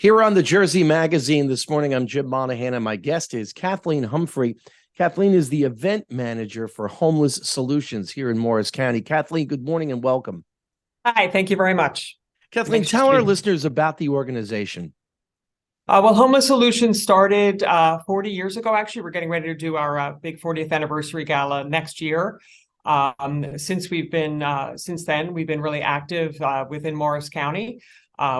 Here on the Jersey Magazine this morning, I'm Jim Monahan, and my guest is Kathleen Humphrey. Kathleen is the event manager for Homeless Solutions here in Morris County. Kathleen, good morning and welcome. Hi, thank you very much. Kathleen, tell our listeners about the organization. Well, Homeless Solutions started 40 years ago, actually. We're getting ready to do our big 40th anniversary gala next year. Since then, we've been really active within Morris County.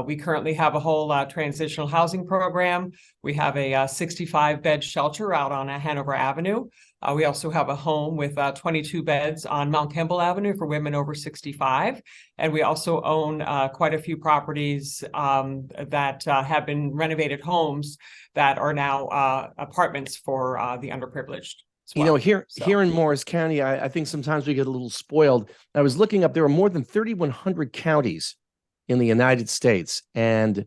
We currently have a whole transitional housing program. We have a 65-bed shelter out on Hanover Avenue. We also have a home with 22 beds on Mount Campbell Avenue for women over 65. And we also own quite a few properties that have been renovated homes that are now apartments for the underprivileged. Well. You know, here in Morris County, I think sometimes we get a little spoiled. I was looking up, there are more than 3,100 counties in the United States, and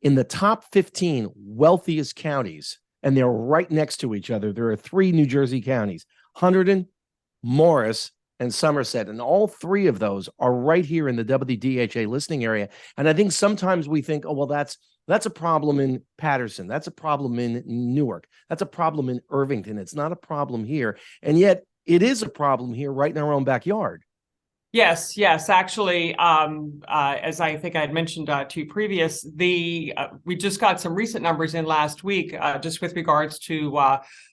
in the top 15 wealthiest counties, and they're right next to each other, there are three New Jersey counties: Hunterdon, Morris, and Somerset, and all three of those are right here in the WDHA listening area. And I think sometimes we think, oh, well, that's a problem in Patterson, that's a problem in Newark, that's a problem in Irvington. It's not a problem here, and yet it is a problem here right in our own backyard. Yes. Actually, as I think I had mentioned to you previous, we just got some recent numbers in last week, just with regards to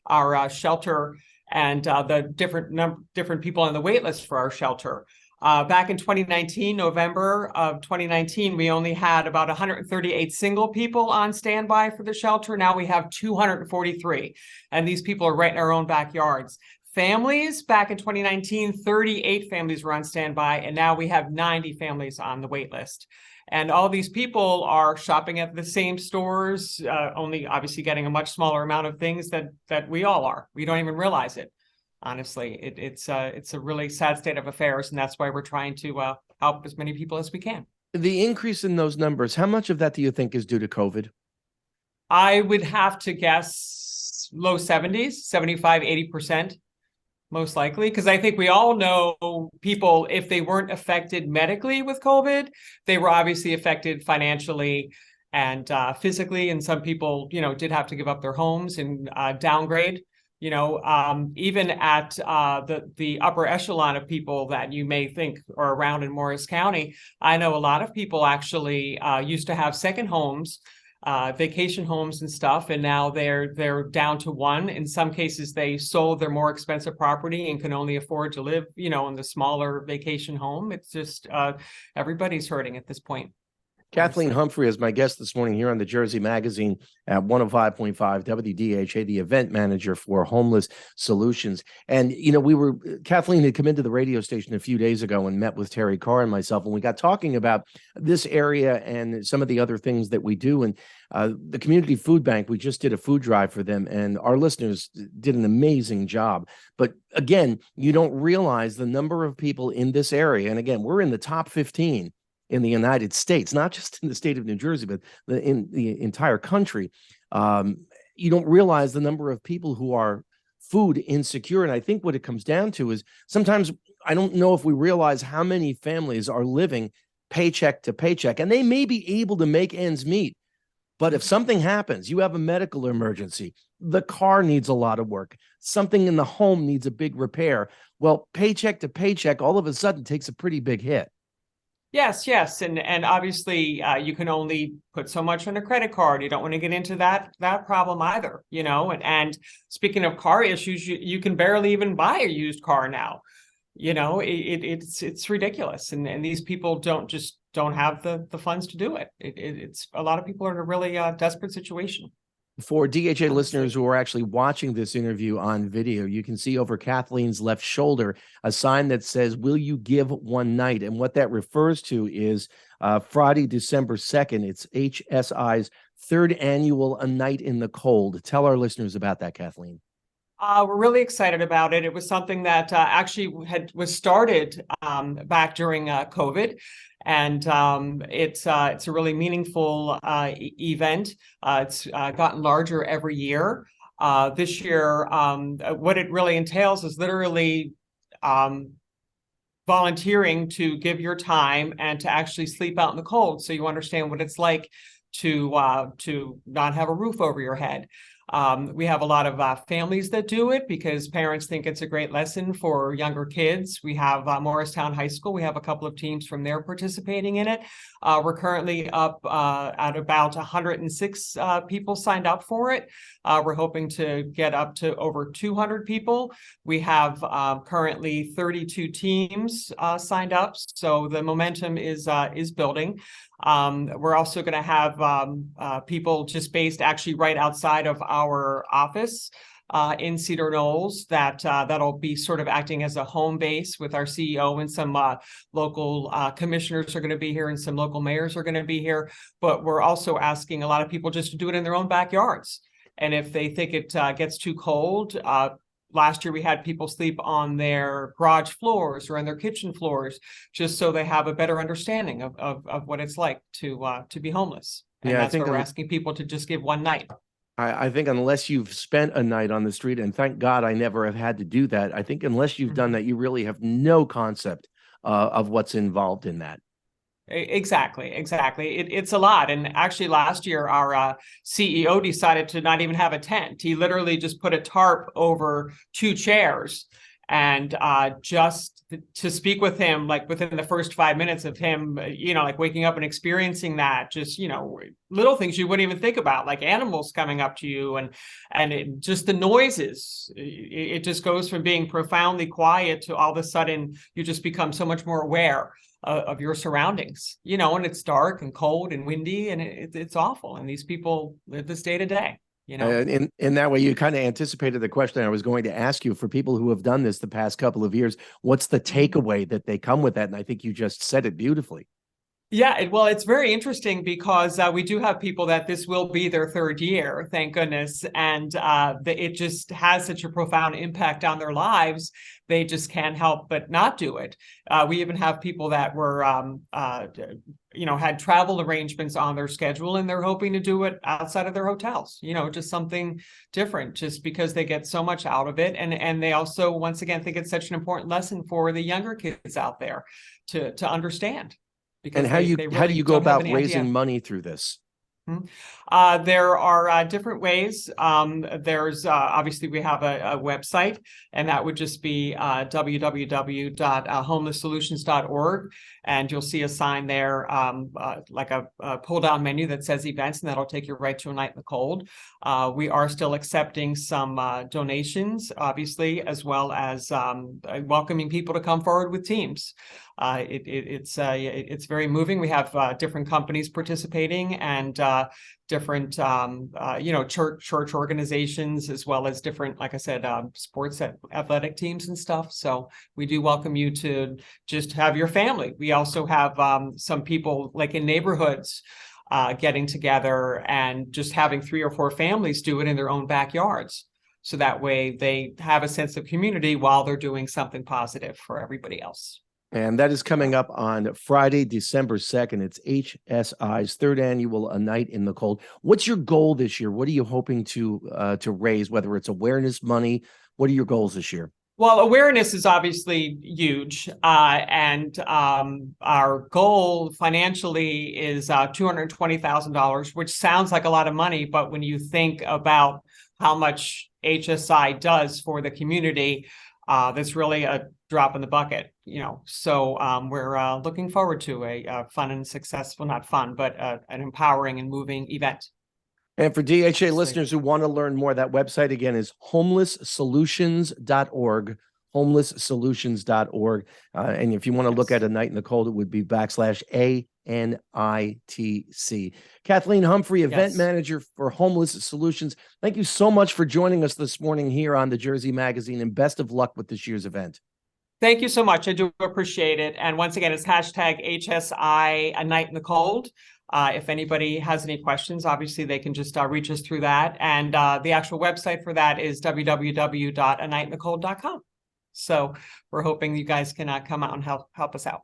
our shelter and the different people on the wait list for our shelter. Back in 2019, November of 2019, we only had about 138 single people on standby for the shelter. Now we have 243, and these people are right in our own backyards. Families, back in 2019, 38 families were on standby, and now we have 90 families on the wait list. And all these people are shopping at the same stores, only obviously getting a much smaller amount of things that we all are. We don't even realize it. Honestly, it's a really sad state of affairs, and that's why we're trying to help as many people as we can. The increase in those numbers, how much of that do you think is due to COVID? I would have to guess low 70s, 75, 80%. Most likely, because I think we all know people, if they weren't affected medically with COVID, they were obviously affected financially and physically. And some people, did have to give up their homes and downgrade. Even at the upper echelon of people that you may think are around in Morris County, I know a lot of people actually used to have second homes, vacation homes and stuff, and now they're down to one. In some cases, they sold their more expensive property and can only afford to live, in the smaller vacation home. It's just everybody's hurting at this point. Kathleen Humphrey is my guest this morning here on the Jersey Magazine at 105.5 WDHA, the event manager for Homeless Solutions. And, Kathleen had come into the radio station a few days ago and met with Terry Carr and myself, and we got talking about this area and some of the other things that we do. And the Community Food Bank, we just did a food drive for them, and our listeners did an amazing job. But again, you don't realize the number of people in this area. And again, we're in the top 15 in the United States, not just in the state of New Jersey, but in the entire country. You don't realize the number of people who are food insecure. And I think what it comes down to is sometimes I don't know if we realize how many families are living paycheck to paycheck, and they may be able to make ends meet. But if something happens, you have a medical emergency, the car needs a lot of work, something in the home needs a big repair. Well, paycheck to paycheck all of a sudden takes a pretty big hit. Yes. And obviously you can only put so much on a credit card. You don't want to get into that problem either, and speaking of car issues, you can barely even buy a used car now. It's ridiculous. And these people don't have the funds to do it. It's a lot of people are in a really desperate situation. For DHA listeners who are actually watching this interview on video, you can see over Kathleen's left shoulder a sign that says, "Will you give one night?" And what that refers to is Friday, December 2nd. It's HSI's third annual A Night in the Cold. Tell our listeners about that, Kathleen. We're really excited about it. It was something that actually was started back during COVID, and it's a really meaningful event. It's gotten larger every year. This year, what it really entails is literally volunteering to give your time and to actually sleep out in the cold, so you understand what it's like to not have a roof over your head. We have a lot of families that do it because parents think it's a great lesson for younger kids. We have Morristown High School. We have a couple of teams from there participating in it. We're currently up at about 106 people signed up for it. We're hoping to get up to over 200 people. We have currently 32 teams signed up, so the momentum is building. We're also going to have people just based actually right outside of our office in Cedar Knolls that'll be sort of acting as a home base with our CEO, and some local commissioners are going to be here and some local mayors are going to be here. But we're also asking a lot of people just to do it in their own backyards. And if they think it gets too cold, last year we had people sleep on their garage floors or on their kitchen floors, just so they have a better understanding of what it's like to be homeless. And Yeah, that's why we're asking people to just give one night. I think unless you've spent a night on the street, and thank God I never have had to do that, I think unless you've done that, you really have no concept of what's involved in that. Exactly. It's a lot. And actually last year, our CEO decided to not even have a tent. He literally just put a tarp over 2 chairs. And just to speak with him, like within the first 5 minutes of him, like waking up and experiencing that, just, little things you wouldn't even think about, like animals coming up to you and just the noises. It just goes from being profoundly quiet to all of a sudden you just become so much more aware of your surroundings, and it's dark and cold and windy and it's awful. And these people live this day to day. In that way, you kind of anticipated the question I was going to ask you. For people who have done this the past couple of years, what's the takeaway that they come with that? And I think you just said it beautifully. Yeah, well, it's very interesting because we do have people that this will be their 3rd year, thank goodness. And it just has such a profound impact on their lives. They just can't help but not do it. We even have people that were, had travel arrangements on their schedule and they're hoping to do it outside of their hotels, just something different, just because they get so much out of it. And they also, once again, think it's such an important lesson for the younger kids out there to understand. And how do you go about raising money through this? There are different ways. There's obviously we have a website, and that would just be www.homelesssolutions.org. And you'll see a sign there, like a pull down menu that says events, and that'll take you right to A Night in the Cold. We are still accepting some donations, obviously, as well as welcoming people to come forward with teams. It's very moving. We have different companies participating and different church organizations, as well as different, like I said, sports athletic teams and stuff. So we do welcome you to just have your family. We also have some people like in neighborhoods getting together and just having 3 or 4 families do it in their own backyards. So that way they have a sense of community while they're doing something positive for everybody else. And that is coming up on Friday, December 2nd. It's HSI's 3rd annual A Night in the Cold. What's your goal this year? What are you hoping to raise, whether it's awareness money? What are your goals this year? Well, awareness is obviously huge. And our goal financially is $220,000, which sounds like a lot of money. But when you think about how much HSI does for the community, that's really a drop in the bucket, So we're looking forward to a fun and successful, not fun, but an empowering and moving event. And for DHA listeners who want to learn more, that website again is homelesssolutions.org, homelesssolutions.org. And if you want to look at A Night in the Cold, it would be /ANITC. Kathleen Humphrey, event manager for Homeless Solutions. Thank you so much for joining us this morning here on the Jersey Magazine, and best of luck with this year's event. Thank you so much. I do appreciate it. And once again, it's #HSI A Night in the Cold. If anybody has any questions, obviously they can just reach us through that. And the actual website for that is www.anightinacold.com. So we're hoping you guys can come out and help us out.